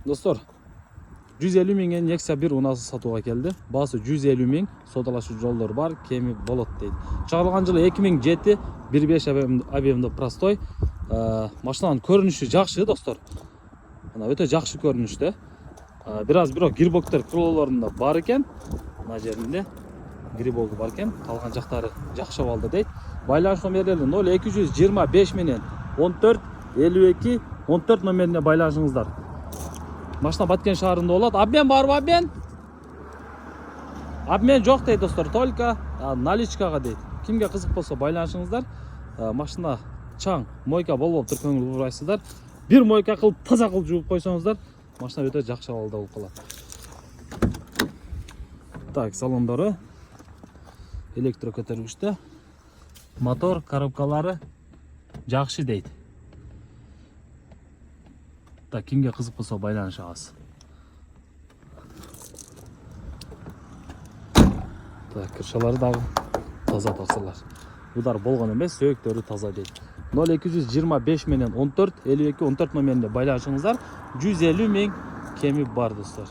Dostlar, 150 ming'e Nexia 1 unası satığa geldi. Bası 150 ming, sodalaşуу жолдор бар, kemi болот дейт. Чыгарылган жылы 2007 1.5 объемдо простой. Машинанын көрүнүшү жакшы, достор. Мына өтө жакшы көрүнүштө. Бирок грибоктор крылолорунда бар экен. Мына жеринде грибоги бар экен. Калган жактары жакшы абалда дейт. Байланыш номерлери 0225 менен 14 52 14 номерине байланышыңыздар. Машина Баткен шаарында болот. Обмен барбы, обмен? Обмен жок дейт, достор. Только наличкага дейт. Кимге кызык болсо байланышыңыздар. Машина чаң, мойка болбоптур, көңүл бурайсыздар. Бир мойка кылып, таза кылып жууп койсоңуздар, машина өтө жакшы абалда болуп калат. Так, салондору электро көтөргүчтө. Мотор, коробкалары жакшы дейт. Так, кимге кызык болсо байланышыңыз. Так, кыршалары дагы таза тапсырлар. Удар болгон эмес, сөөктөрү таза дейт. 0225 менен 14 52 14 номерине байланышыңыздар. 150 миң кеми бар, достор.